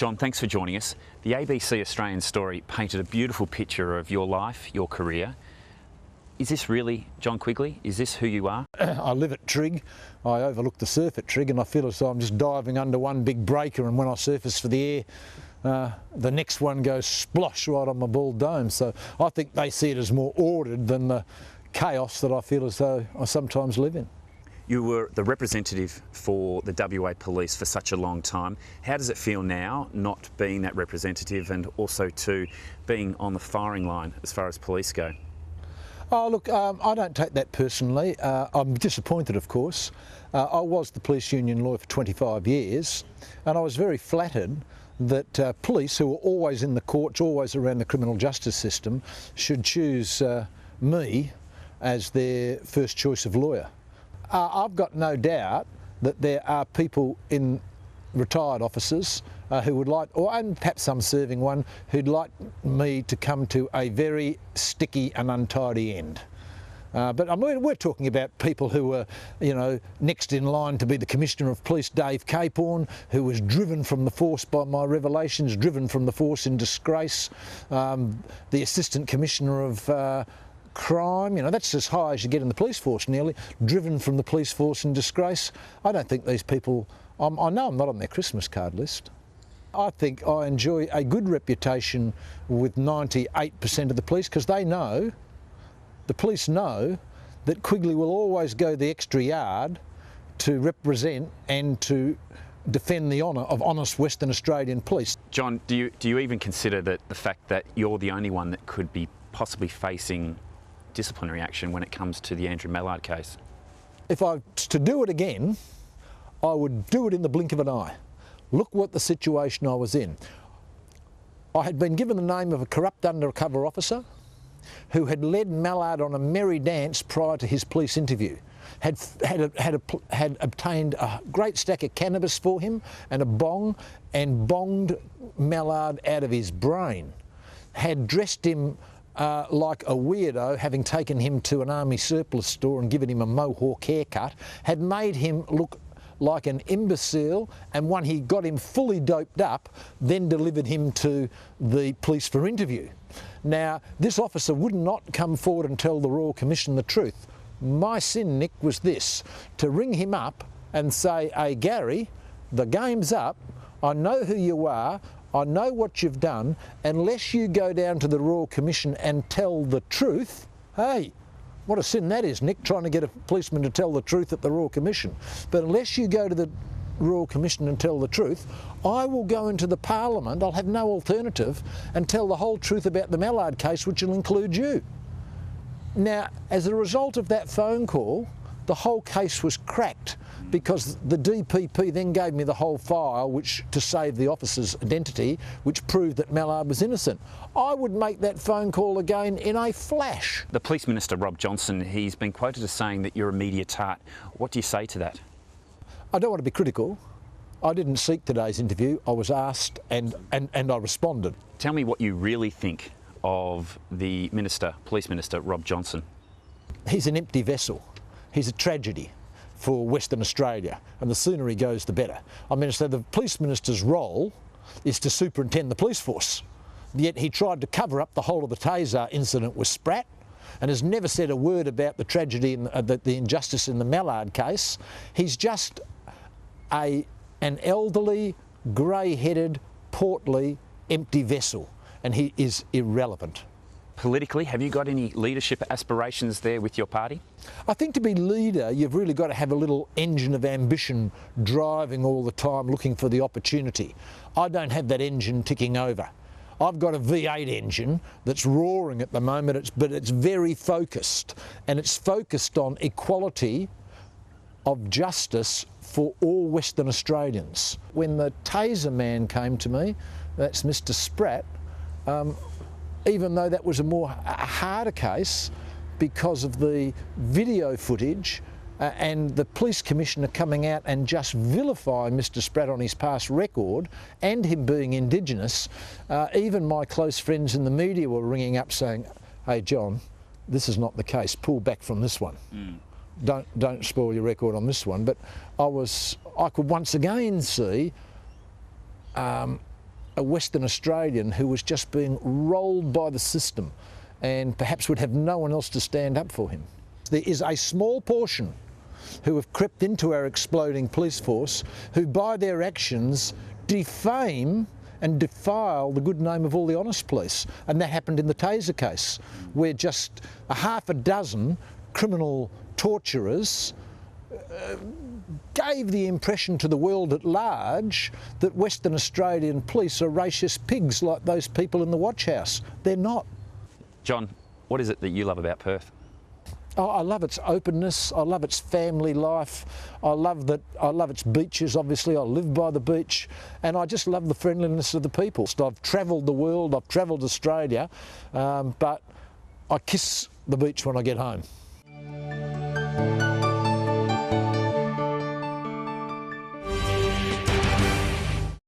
John, thanks for joining us. The ABC Australian story painted a beautiful picture of your life, your career. Is this really John Quigley? Is this who you are? I live at Trig. I overlook the surf at Trig, and I feel as though I'm just diving under one big breaker, and when I surface for the air, the next one goes splosh right on my bald dome. So I think they see it as more ordered than the chaos that I feel as though I sometimes live in. You were the representative for the WA Police for such a long time. How does it feel now not being that representative and also to being on the firing line as far as police go? Oh look, I don't take that personally. I'm disappointed, of course. I was the police union lawyer for 25 years, and I was very flattered that police, who are always in the courts, always around the criminal justice system, should choose me as their first choice of lawyer. I've got no doubt that there are people in retired officers who would like, and perhaps some serving one, who'd like me to come to a very sticky and untidy end. But I mean, we're talking about people who were, next in line to be the Commissioner of Police, Dave Caporn, who was driven from the force by my revelations, driven from the force in disgrace, the Assistant Commissioner of Crime, that's as high as you get in the police force nearly, driven from the police force in disgrace. I don't think these people, I know I'm not on their Christmas card list. I think I enjoy a good reputation with 98% of the police, because the police know that Quigley will always go the extra yard to represent and to defend the honour of honest Western Australian police. John, do you even consider that the fact that you're the only one that could be possibly facing disciplinary action when it comes to the Andrew Mallard case? If I was to do it again, I would do it in the blink of an eye. Look what the situation I was in. I had been given the name of a corrupt undercover officer who had led Mallard on a merry dance prior to his police interview, had obtained a great stack of cannabis for him and a bong, and bonged Mallard out of his brain, had dressed him like a weirdo, having taken him to an army surplus store and given him a mohawk haircut, had made him look like an imbecile, and when he got him fully doped up, then delivered him to the police for interview. Now, this officer would not come forward and tell the Royal Commission the truth. My sin, Nick, was this: to ring him up and say, "Hey, Gary, the game's up. I know who you are. I know what you've done. Unless you go down to the Royal Commission and tell the truth," hey, what a sin that is, Nick, trying to get a policeman to tell the truth at the Royal Commission. "But unless you go to the Royal Commission and tell the truth, I will go into the Parliament, I'll have no alternative, and tell the whole truth about the Mallard case, which will include you." Now, as a result of that phone call, the whole case was cracked, because the DPP then gave me the whole file to save the officer's identity, which proved that Mallard was innocent. I would make that phone call again in a flash. The Police Minister, Rob Johnson, he's been quoted as saying that you're a media tart. What do you say to that? I don't want to be critical. I didn't seek today's interview. I was asked and I responded. Tell me what you really think of the Minister, Police Minister, Rob Johnson. He's an empty vessel. He's a tragedy for Western Australia, and the sooner he goes the better. I mean, so the Police Minister's role is to superintend the police force, yet he tried to cover up the whole of the Taser incident with Spratt, and has never said a word about the tragedy and the injustice in the Mallard case. He's just an elderly, grey-headed, portly, empty vessel, and he is irrelevant. Politically, have you got any leadership aspirations there with your party? I think to be leader, you've really got to have a little engine of ambition driving all the time, looking for the opportunity. I don't have that engine ticking over. I've got a V8 engine that's roaring at the moment, but it's very focused, and it's focused on equality of justice for all Western Australians. When the Taser man came to me, that's Mr. Spratt, even though that was a harder case because of the video footage and the police commissioner coming out and just vilifying Mr. Spratt on his past record and him being Indigenous, even my close friends in the media were ringing up saying, "Hey John, this is not the case, pull back from this one. Don't spoil your record on this one." But I could once again see a Western Australian who was just being rolled by the system and perhaps would have no one else to stand up for him. There is a small portion who have crept into our exploding police force who by their actions defame and defile the good name of all the honest police. And that happened in the Taser case, where just a half a dozen criminal torturers gave the impression to the world at large that Western Australian police are racist pigs like those people in the watch house. They're not. John, what is it that you love about Perth? Oh, I love its openness, I love its family life, I love its beaches, obviously I live by the beach, and I just love the friendliness of the people. So I've travelled the world, I've travelled Australia, but I kiss the beach when I get home.